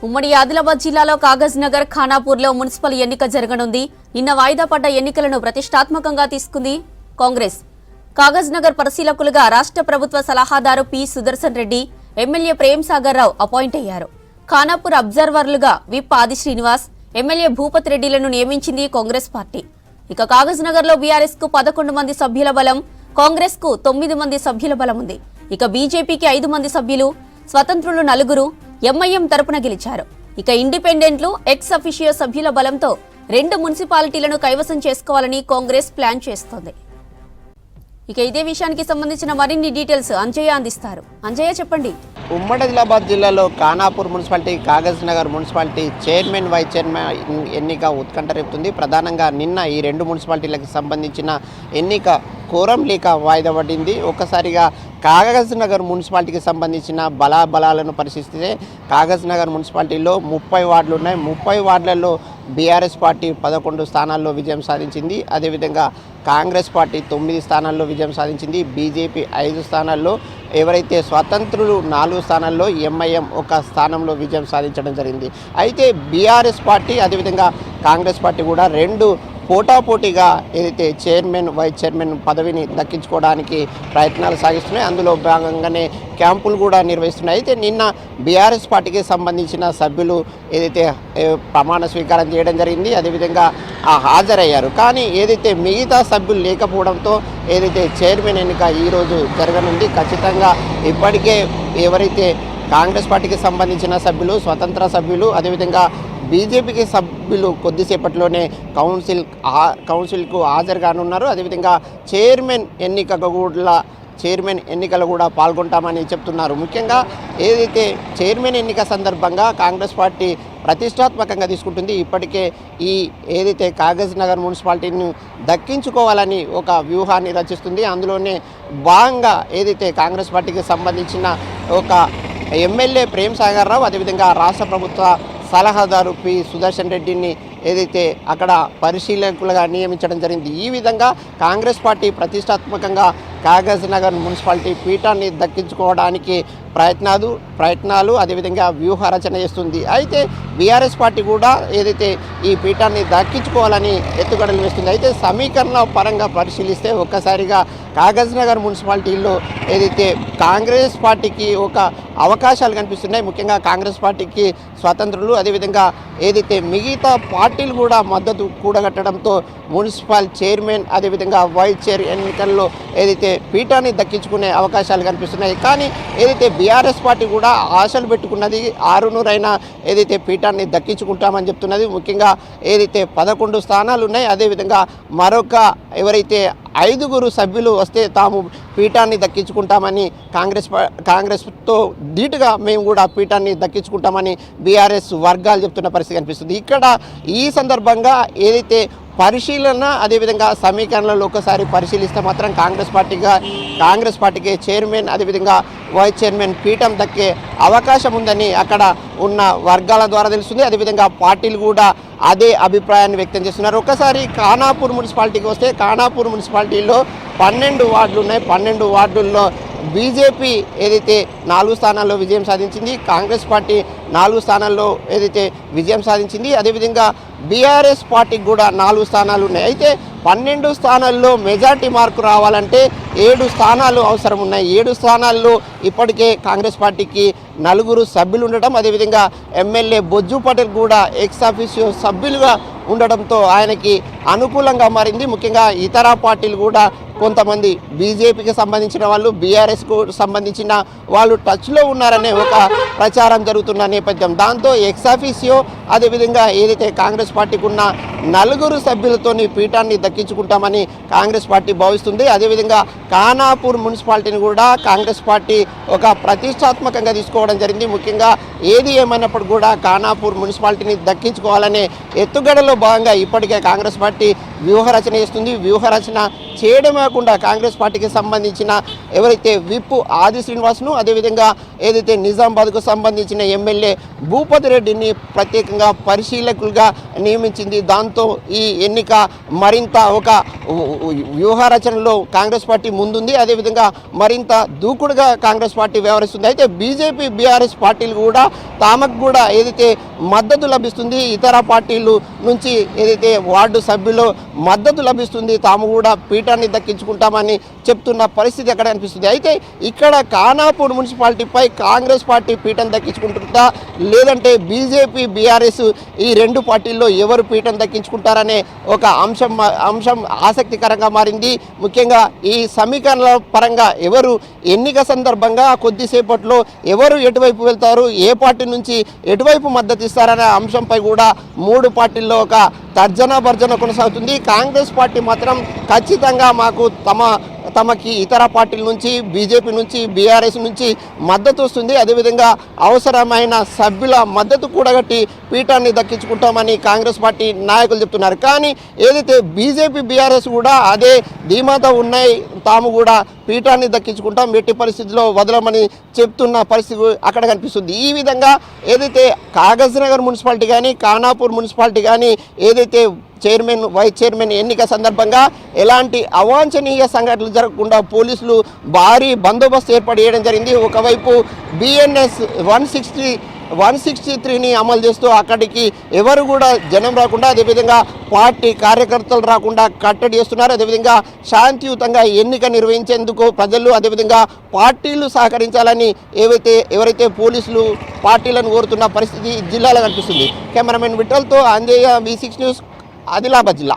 ఉమ్మడి ఆదిలాబాద్ జిల్లాలో కాగజ్ నగర్ ఖానాపూర్లో మున్సిపల్ ఎన్నిక జరగనుంది. నిన్న వాయిదా పడ్డ ఎన్నికలను ప్రతిష్టాత్మకంగా తీసుకుంది కాంగ్రెస్. కాగజ్ నగర్ పరిశీలకులుగా రాష్ట్ర ప్రభుత్వ సలహాదారు పి సుదర్శన్ రెడ్డి, ఎమ్మెల్యే ప్రేమ్ సాగర్ రావు అపాయింట్ అయ్యారు. ఖానాపూర్ అబ్జర్వర్లుగా విప్ ఆది శ్రీనివాస్, ఎమ్మెల్యే భూపత్ రెడ్డిలను నియమించింది కాంగ్రెస్ పార్టీ. ఇక కాగజ్ నగర్ లో బీఆర్ఎస్ కు 11 మంది సభ్యుల బలం, కాంగ్రెస్ కు 9 మంది సభ్యుల బలం ఉంది. ఇక బీజేపీకి 5 మంది సభ్యులు, స్వతంత్రులు 4, ఎంఐఎం తరపున గెలిచారు. ఇక ఇండిపెండెంట్లు, ఎక్స్ అఫిషియో సభ్యుల బలంతో 2 మున్సిపాలిటీలను కైవసం చేసుకోవాలని కాంగ్రెస్ ప్లాన్ చేస్తోంది. ఇక ఇదే విషయానికి సంబంధించిన మరిన్ని డీటెయిల్స్ అంజయ్య అందిస్తారు. అంజయ్య చెప్పండి. ఉమ్మడి ఆదిలాబాద్ జిల్లాలో Khanapur municipality, Kagaznagar municipality chairman, vice chairman ఎన్నిక ఉత్కంఠ రేపుతుంది. ప్రధానంగా నిన్న ఈ 2 మున్సిపాలిటీలకు సంబంధించిన ఎన్నిక కోరం లేక వాయిదా పడింది. ఒక్కసారిగా కాగజ్ నగర్ మున్సిపాలిటీకి సంబంధించిన బలాలను పరిశీలిస్తే కాగజ్ నగర్ మున్సిపాలిటీలో 30 వార్డులు ఉన్నాయి. 30 వార్డులలో బీఆర్ఎస్ పార్టీ 11 స్థానాల్లో విజయం సాధించింది. అదేవిధంగా కాంగ్రెస్ పార్టీ 9 స్థానాల్లో విజయం సాధించింది. బీజేపీ 5 స్థానాల్లో, ఎవరైతే స్వతంత్రులు 4 స్థానాల్లో, ఎంఐఎం 1 స్థానంలో విజయం సాధించడం జరిగింది. అయితే బీఆర్ఎస్ పార్టీ అదేవిధంగా కాంగ్రెస్ పార్టీ కూడా 2 పోటాపోటీగా ఏదైతే చైర్మన్, వైస్ చైర్మన్ పదవిని దక్కించుకోవడానికి ప్రయత్నాలు సాగిస్తున్నాయి. అందులో భాగంగానే క్యాంపులు కూడా నిర్వహిస్తున్నాయి. అయితే నిన్న బీఆర్ఎస్ పార్టీకి సంబంధించిన సభ్యులు ఏదైతే ప్రమాణ స్వీకారం చేయడం జరిగింది, అదేవిధంగా హాజరయ్యారు. కానీ ఏదైతే మిగతా సభ్యులు లేకపోవడంతో ఏదైతే చైర్మన్ ఎన్నిక ఈరోజు జరగనుంది. ఖచ్చితంగా ఇప్పటికే ఎవరైతే కాంగ్రెస్ పార్టీకి సంబంధించిన సభ్యులు, స్వతంత్ర సభ్యులు, అదేవిధంగా బీజేపీకి సభ్యులు కొద్దిసేపట్లోనే కౌన్సిల్కు హాజరు కానున్నారు. అదేవిధంగా చైర్మన్ ఎన్నికలు కూడా పాల్గొంటామని చెప్తున్నారు. ముఖ్యంగా ఏదైతే చైర్మన్ ఎన్నిక సందర్భంగా కాంగ్రెస్ పార్టీ ప్రతిష్టాత్మకంగా తీసుకుంటుంది. ఇప్పటికే ఏదైతే కాగజ్ నగర్ మున్సిపాలిటీని దక్కించుకోవాలని ఒక వ్యూహాన్ని రచిస్తుంది. అందులోనే భాగంగా ఏదైతే కాంగ్రెస్ పార్టీకి సంబంధించిన ఒక ఎమ్మెల్యే ప్రేమ్ సాగర్ రావు, అదేవిధంగా రాష్ట్ర ప్రభుత్వ సలహాదారు పి సుదర్శన్ రెడ్డిని ఏదైతే అక్కడ పరిశీలకులుగా నియమించడం జరిగింది. ఈ విధంగా కాంగ్రెస్ పార్టీ ప్రతిష్టాత్మకంగా కాగజ్ నగర్ మున్సిపాలిటీ పీఠాన్ని దక్కించుకోవడానికి ప్రయత్నాలు అదేవిధంగా వ్యూహ రచన చేస్తుంది. అయితే బీఆర్ఎస్ పార్టీ కూడా ఏదైతే ఈ పీఠాన్ని దక్కించుకోవాలని ఎత్తుగడలు వేస్తుంది. అయితే సమీకరణ పరంగా పరిశీలిస్తే ఒక్కసారిగా కాగజ్ నగర్ మున్సిపాలిటీలో ఏదైతే కాంగ్రెస్ పార్టీకి ఒక అవకాశాలు కనిపిస్తున్నాయి. ముఖ్యంగా కాంగ్రెస్ పార్టీకి స్వతంత్రులు, అదేవిధంగా ఏదైతే మిగతా పార్టీలు కూడా మద్దతు కూడగట్టడంతో మున్సిపల్ చైర్మన్ అదేవిధంగా వైస్ చైర్ ఎన్నికల్లో ఏదైతే పీఠాన్ని దక్కించుకునే అవకాశాలు కనిపిస్తున్నాయి. కానీ ఏదైతే బీఆర్ఎస్ పార్టీ కూడా ఆశలు పెట్టుకున్నది 600 ఏదైతే పీఠాన్ని దక్కించుకుంటామని చెప్తున్నది. ముఖ్యంగా ఏదైతే 11 స్థానాలు ఉన్నాయి, అదేవిధంగా మరొక ఎవరైతే 5 సభ్యులు వస్తే తాము పీఠాన్ని దక్కించుకుంటామని కాంగ్రెస్తో ధీటుగా మేము కూడా పీఠాన్ని దక్కించుకుంటామని బీఆర్ఎస్ వర్గాలు చెప్తున్న పరిస్థితి కనిపిస్తుంది. ఇక్కడ ఈ సందర్భంగా ఏదైతే పరిశీలన అదేవిధంగా సమీకరణలు ఒకసారి పరిశీలిస్తే మాత్రం కాంగ్రెస్ పార్టీకి చైర్మన్ అదేవిధంగా వైస్ చైర్మన్ పీఠం దక్కే అవకాశం ఉందని అక్కడ ఉన్న వర్గాల ద్వారా తెలుస్తుంది. అదేవిధంగా పార్టీలు కూడా అదే అభిప్రాయాన్ని వ్యక్తం చేస్తున్నారు. ఒకసారి ఖానాపూర్ మున్సిపాలిటీకి వస్తే ఖానాపూర్ మున్సిపాలిటీలో 12 వార్డులు ఉన్నాయి. 12 వార్డుల్లో బీజేపీ ఏదైతే 4 స్థానాల్లో విజయం సాధించింది, కాంగ్రెస్ పార్టీ 4 స్థానాల్లో ఏదైతే విజయం సాధించింది, అదేవిధంగా బీఆర్ఎస్ పార్టీకి కూడా 4 స్థానాలు ఉన్నాయి. అయితే 12 స్థానాల్లో మెజార్టీ మార్కు రావాలంటే 7 స్థానాలు అవసరం ఉన్నాయి. 7 స్థానాల్లో ఇప్పటికే కాంగ్రెస్ పార్టీకి 4 సభ్యులు ఉండటం, అదేవిధంగా ఎమ్మెల్యే బొజ్జు పటేల్ కూడా ఎక్స్ ఆఫీషియో సభ్యులుగా ఉండడంతో ఆయనకి అనుకూలంగా మారింది. ముఖ్యంగా ఇతర పార్టీలు కూడా కొంతమంది బీజేపీకి సంబంధించిన వాళ్ళు, బీఆర్ఎస్కు సంబంధించిన వాళ్ళు టచ్లో ఉన్నారనే ఒక ప్రచారం జరుగుతున్న నేపథ్యం. దాంతో ఎక్స్ ఆఫీషియో అదేవిధంగా ఏదైతే కాంగ్రెస్ పార్టీకి ఉన్న 4 సభ్యులతోని పీఠాన్ని దక్కించుకుంటామని కాంగ్రెస్ పార్టీ భావిస్తుంది. అదేవిధంగా ఖానాపూర్ మున్సిపాలిటీని కూడా కాంగ్రెస్ పార్టీ ఒక ప్రతిష్టాత్మకంగా తీసుకోవడం జరిగింది. ముఖ్యంగా ఏది ఏమైనప్పుడు కూడా ఖానాపూర్ మున్సిపాలిటీని దక్కించుకోవాలనే ఎత్తుగడలో భాగంగా ఇప్పటికే కాంగ్రెస్ పార్టీ వ్యూహరచన చేస్తుంది. వ్యూహరచన చేయడమే కాకుండా కాంగ్రెస్ పార్టీకి సంబంధించిన ఎవరైతే విప్ ఆది శ్రీనివాస్ను, అదేవిధంగా ఏదైతే నిజామాబాద్కు సంబంధించిన ఎమ్మెల్యే భూపత్ రెడ్డిని ప్రత్యేకంగా పరిశీలకులుగా నియమించింది. దాంతో ఈ ఎన్నిక మరింత ఒక వ్యూహరచనలో కాంగ్రెస్ పార్టీ ముందుంది. అదేవిధంగా మరింత దూకుడుగా కాంగ్రెస్ పార్టీ వ్యవహరిస్తుంది. అయితే బీజేపీ బీఆర్ఎస్ పార్టీలు కూడా తమకు కూడా ఏదైతే మద్దతు లభిస్తుంది, ఇతర పార్టీలు నుంచి ఏదైతే వార్డు సభ్యులు మద్దతు లభిస్తుంది, తాము కూడా పీఠాన్ని దక్కించుకుంటామని చెప్తున్న పరిస్థితి అక్కడ అనిపిస్తుంది. అయితే ఇక్కడ ఖానాపూర్ మున్సిపాలిటీపై కాంగ్రెస్ పార్టీ పీఠం దక్కించుకుంటుందా లేదంటే బీజేపీ బీఆర్ఎస్ ఈ రెండు పార్టీల్లో ఎవరు పీఠం దక్కించుకుంటారనే ఒక అంశం ఆసక్తికరంగా మారింది. ముఖ్యంగా ఈ సమీకరణల పరంగా ఎవరు ఎన్నిక సందర్భంగా కొద్దిసేపట్లో ఎవరు ఎటువైపు వెళ్తారు, ఏ పార్టీ నుంచి ఎటువైపు మద్దతు ఇస్తారనే అంశంపై కూడా మూడు పార్టీల్లో ఒక తర్జన భర్జన కొనసాగుతుంది. కాంగ్రెస్ పార్టీ మాత్రం ఖచ్చితంగా మాకు తమకి ఇతర పార్టీల నుంచి, బీజేపీ నుంచి, బీఆర్ఎస్ నుంచి మద్దతు వస్తుంది, అదేవిధంగా అవసరమైన సభ్యుల మద్దతు కూడగట్టి పీఠాన్ని దక్కించుకుంటామని కాంగ్రెస్ పార్టీ నాయకులు చెప్తున్నారు. కానీ ఏదైతే బీజేపీ బీఆర్ఎస్ కూడా అదే ధీమాతో ఉన్నాయి, తాము కూడా పీఠాన్ని దక్కించుకుంటాం, ఎట్టి పరిస్థితుల్లో వదలమని చెప్తున్న పరిస్థితి అక్కడ కనిపిస్తుంది. ఈ విధంగా ఏదైతే కాగజ్ నగర్ మున్సిపాలిటీ కానీ, ఖానాపూర్ మున్సిపాలిటీ కానీ ఏదైతే చైర్మన్, వైస్ చైర్మన్ ఎన్నిక సందర్భంగా ఎలాంటి అవాంఛనీయ సంఘటనలు జరగకుండా పోలీసులు భారీ బందోబస్తు ఏర్పాటు చేయడం జరిగింది. ఒకవైపు బిఎన్ఎస్ 163ని అమలు చేస్తూ అక్కడికి ఎవరు కూడా జనం రాకుండా, అదేవిధంగా పార్టీ కార్యకర్తలు రాకుండా కట్టడి చేస్తున్నారు. అదేవిధంగా శాంతియుతంగా ఎన్నిక నిర్వహించేందుకు ప్రజలు, అదేవిధంగా పార్టీలు సహకరించాలని ఎవరైతే పోలీసులు పార్టీలను కోరుతున్న పరిస్థితి జిల్లాలో కనిపిస్తుంది. కెమెరామెన్ విఠల్తో అంజయ్య, V6 న్యూస్, ఆదిలాబాద్ జిల్లా.